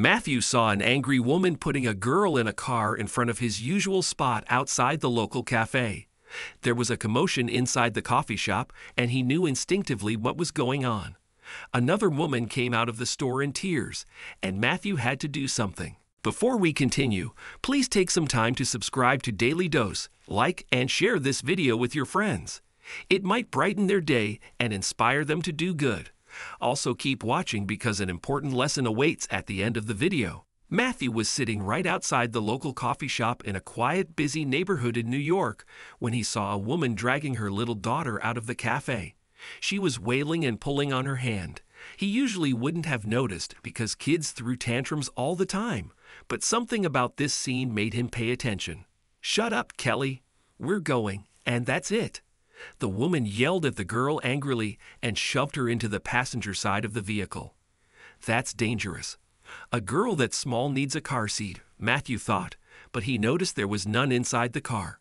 Matthew saw an angry woman putting a girl in a car in front of his usual spot outside the local cafe. There was a commotion inside the coffee shop, and he knew instinctively what was going on. Another woman came out of the store in tears, and Matthew had to do something. Before we continue, please take some time to subscribe to Daily Dose, like and share this video with your friends. It might brighten their day and inspire them to do good. Also keep watching because an important lesson awaits at the end of the video. Matthew was sitting right outside the local coffee shop in a quiet, busy neighborhood in New York when he saw a woman dragging her little daughter out of the cafe. She was wailing and pulling on her hand. He usually wouldn't have noticed because kids threw tantrums all the time, but something about this scene made him pay attention. "Shut up, Kelly. We're going, and that's it." The woman yelled at the girl angrily and shoved her into the passenger side of the vehicle. That's dangerous. A girl that small needs a car seat, Matthew thought, but he noticed there was none inside the car.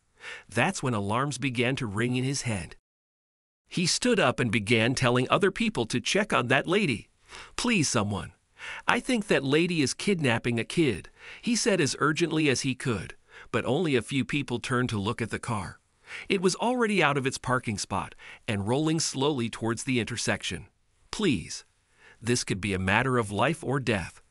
That's when alarms began to ring in his head. He stood up and began telling other people to check on that lady. "Please, someone. I think that lady is kidnapping a kid," he said as urgently as he could, but only a few people turned to look at the car. It was already out of its parking spot and rolling slowly towards the intersection. Please. This could be a matter of life or death.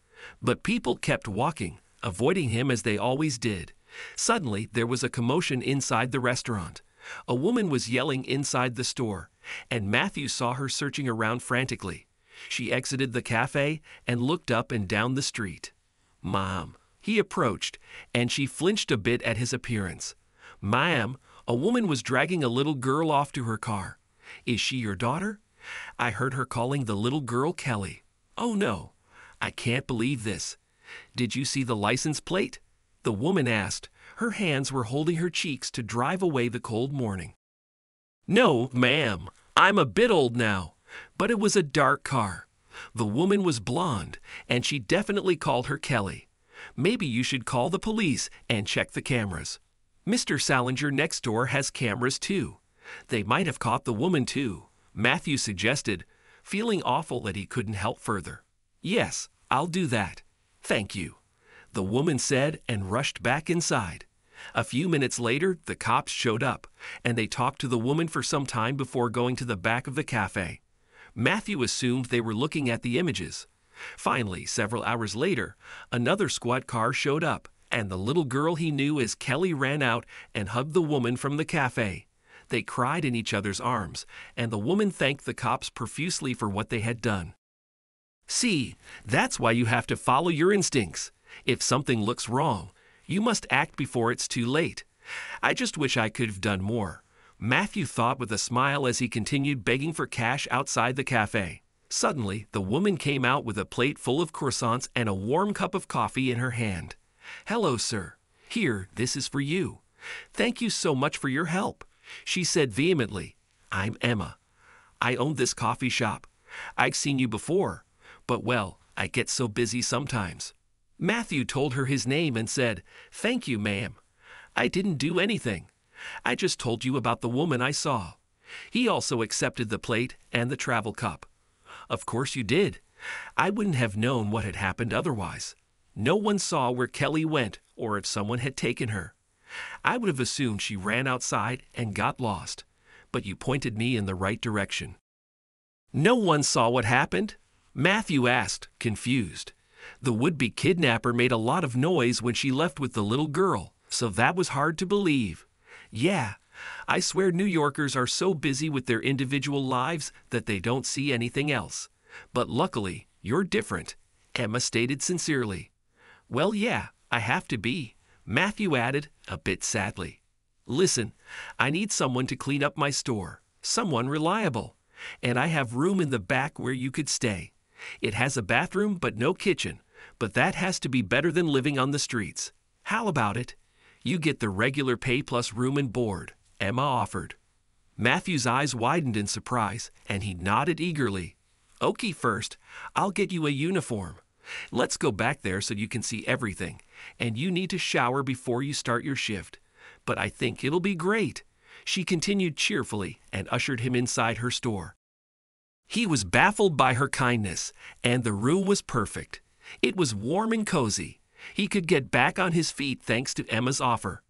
But people kept walking, avoiding him as they always did. Suddenly, there was a commotion inside the restaurant. A woman was yelling inside the store, and Matthew saw her searching around frantically. She exited the cafe and looked up and down the street. "Mom." He approached, and she flinched a bit at his appearance. "Ma'am, a woman was dragging a little girl off to her car. Is she your daughter? I heard her calling the little girl Kelly." "Oh no. I can't believe this. Did you see the license plate?" the woman asked. Her hands were holding her cheeks to drive away the cold morning. "No, ma'am. I'm a bit old now. But it was a dark car. The woman was blonde, and she definitely called her Kelly. Maybe you should call the police and check the cameras. Mr. Salinger next door has cameras too. They might have caught the woman too," Matthew suggested, feeling awful that he couldn't help further. "Yes, I'll do that. Thank you," the woman said and rushed back inside. A few minutes later, the cops showed up, and they talked to the woman for some time before going to the back of the cafe. Matthew assumed they were looking at the images. Finally, several hours later, another squad car showed up, and the little girl he knew as Kelly ran out and hugged the woman from the cafe. They cried in each other's arms, and the woman thanked the cops profusely for what they had done. "See, that's why you have to follow your instincts. If something looks wrong, you must act before it's too late. I just wish I could have done more," Matthew thought with a smile as he continued begging for cash outside the cafe. Suddenly, the woman came out with a plate full of croissants and a warm cup of coffee in her hand. "Hello, sir. Here, this is for you. Thank you so much for your help," she said vehemently. "I'm Emma. I own this coffee shop. I've seen you before, but well, I get so busy sometimes." Matthew told her his name and said, "Thank you, ma'am. I didn't do anything. I just told you about the woman I saw." He also accepted the plate and the travel cup. "Of course you did. I wouldn't have known what had happened otherwise. No one saw where Kelly went or if someone had taken her. I would have assumed she ran outside and got lost, but you pointed me in the right direction." "No one saw what happened?" Matthew asked, confused. The would-be kidnapper made a lot of noise when she left with the little girl, so that was hard to believe. "Yeah, I swear New Yorkers are so busy with their individual lives that they don't see anything else. But luckily, you're different," Emma stated sincerely. "Well, yeah, I have to be," Matthew added, a bit sadly. "Listen, I need someone to clean up my store, someone reliable, and I have room in the back where you could stay. It has a bathroom but no kitchen, but that has to be better than living on the streets. How about it? You get the regular pay plus room and board," Emma offered. Matthew's eyes widened in surprise, and he nodded eagerly. "Okay, first, I'll get you a uniform. Let's go back there so you can see everything, and you need to shower before you start your shift. But I think it'll be great," she continued cheerfully and ushered him inside her store. He was baffled by her kindness, and the room was perfect. It was warm and cozy. He could get back on his feet thanks to Emma's offer.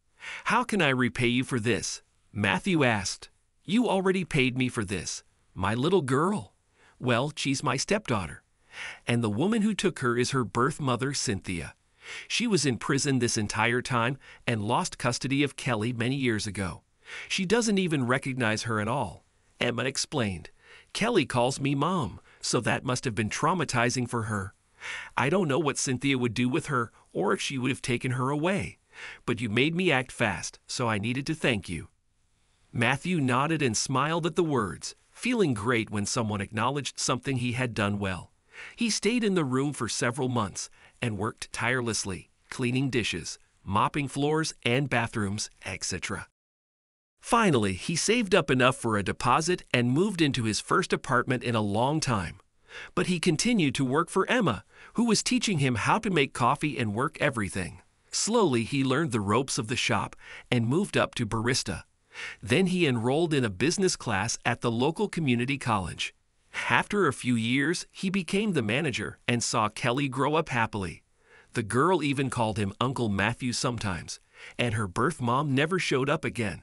"How can I repay you for this?" Matthew asked. "You already paid me for this. My little girl. Well, she's my stepdaughter. And the woman who took her is her birth mother, Cynthia. She was in prison this entire time and lost custody of Kelly many years ago. She doesn't even recognize her at all." Emma explained. "Kelly calls me Mom, so that must have been traumatizing for her. I don't know what Cynthia would do with her or if she would have taken her away. But you made me act fast, so I needed to thank you." Matthew nodded and smiled at the words, feeling great when someone acknowledged something he had done well. He stayed in the room for several months and worked tirelessly, cleaning dishes, mopping floors and bathrooms, etc. Finally, he saved up enough for a deposit and moved into his first apartment in a long time. But he continued to work for Emma, who was teaching him how to make coffee and work everything. Slowly, he learned the ropes of the shop and moved up to barista. Then he enrolled in a business class at the local community college. After a few years, he became the manager and saw Kelly grow up happily. The girl even called him Uncle Matthew sometimes, and her birth mom never showed up again.